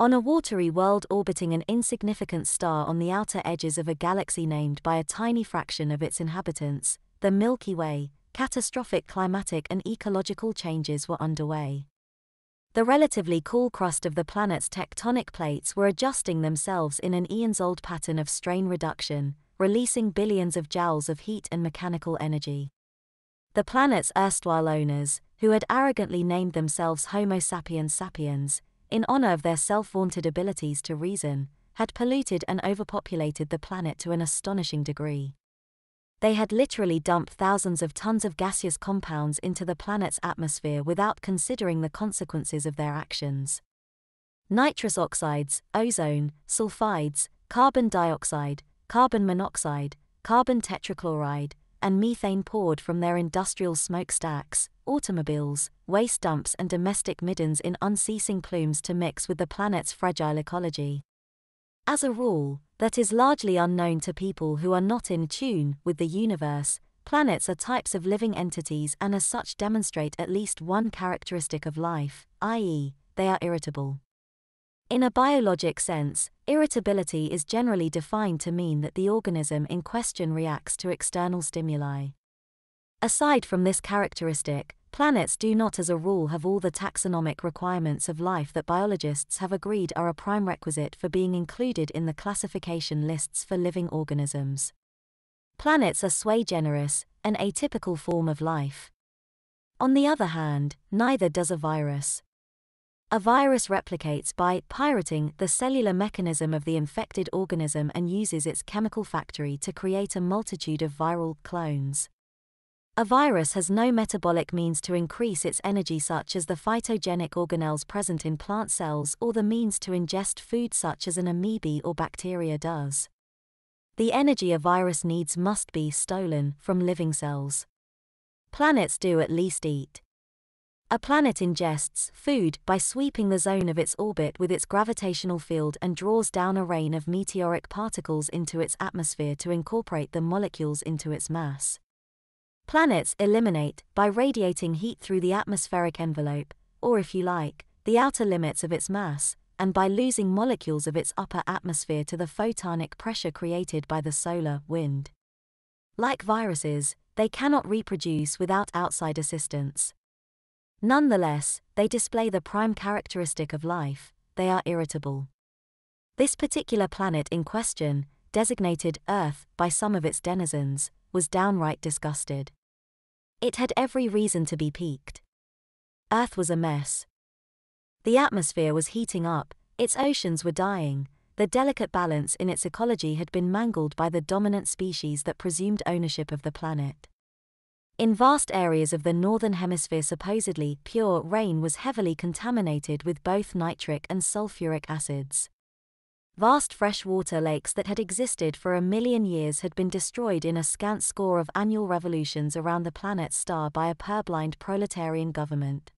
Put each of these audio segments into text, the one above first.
On a watery world orbiting an insignificant star on the outer edges of a galaxy named by a tiny fraction of its inhabitants, the Milky Way, catastrophic climatic and ecological changes were underway. The relatively cool crust of the planet's tectonic plates were adjusting themselves in an eons-old pattern of strain reduction, releasing billions of joules of heat and mechanical energy. The planet's erstwhile owners, who had arrogantly named themselves Homo sapiens sapiens, in honor of their self-vaunted abilities to reason, had polluted and overpopulated the planet to an astonishing degree. They had literally dumped thousands of tons of gaseous compounds into the planet's atmosphere without considering the consequences of their actions. Nitrous oxides, ozone, sulfides, carbon dioxide, carbon monoxide, carbon tetrachloride, and methane poured from their industrial smokestacks, automobiles, waste dumps and domestic middens in unceasing plumes to mix with the planet's fragile ecology. As a rule, that is largely unknown to people who are not in tune with the universe, planets are types of living entities and as such demonstrate at least one characteristic of life, i.e., they are irritable. In a biologic sense, irritability is generally defined to mean that the organism in question reacts to external stimuli. Aside from this characteristic, planets do not as a rule have all the taxonomic requirements of life that biologists have agreed are a prime requisite for being included in the classification lists for living organisms. Planets are sui generis, an atypical form of life. On the other hand, neither does a virus. A virus replicates by pirating the cellular mechanism of the infected organism and uses its chemical factory to create a multitude of viral clones. A virus has no metabolic means to increase its energy such as the phytogenic organelles present in plant cells or the means to ingest food such as an amoeba or bacteria does. The energy a virus needs must be stolen from living cells. Planets do at least eat. A planet ingests food by sweeping the zone of its orbit with its gravitational field and draws down a rain of meteoric particles into its atmosphere to incorporate the molecules into its mass. Planets eliminate by radiating heat through the atmospheric envelope, or if you like, the outer limits of its mass, and by losing molecules of its upper atmosphere to the photonic pressure created by the solar wind. Like viruses, they cannot reproduce without outside assistance. Nonetheless, they display the prime characteristic of life: they are irritable. This particular planet in question, designated Earth by some of its denizens, was downright disgusted. It had every reason to be piqued. Earth was a mess. The atmosphere was heating up, its oceans were dying, the delicate balance in its ecology had been mangled by the dominant species that presumed ownership of the planet. In vast areas of the northern hemisphere supposedly pure rain was heavily contaminated with both nitric and sulfuric acids. Vast freshwater lakes that had existed for 1 million years had been destroyed in a scant score of annual revolutions around the planet's star by a purblind proletarian government.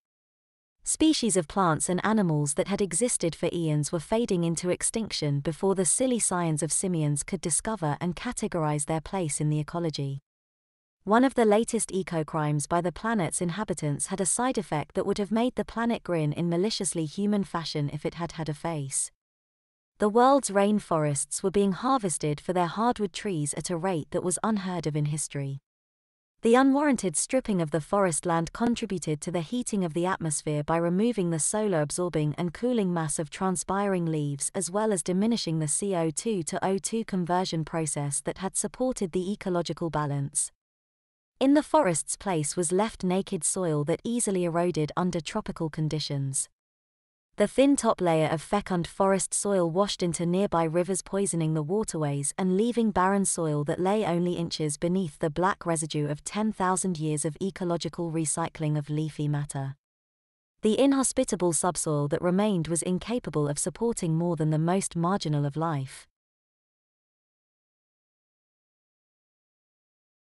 Species of plants and animals that had existed for eons were fading into extinction before the silly scions of simians could discover and categorize their place in the ecology. One of the latest eco-crimes by the planet's inhabitants had a side effect that would have made the planet grin in maliciously human fashion if it had had a face. The world's rainforests were being harvested for their hardwood trees at a rate that was unheard of in history. The unwarranted stripping of the forest land contributed to the heating of the atmosphere by removing the solar-absorbing and cooling mass of transpiring leaves as well as diminishing the CO2 to O2 conversion process that had supported the ecological balance. In the forest's place was left naked soil that easily eroded under tropical conditions. The thin top layer of fecund forest soil washed into nearby rivers, poisoning the waterways and leaving barren soil that lay only inches beneath the black residue of 10,000 years of ecological recycling of leafy matter. The inhospitable subsoil that remained was incapable of supporting more than the most marginal of life.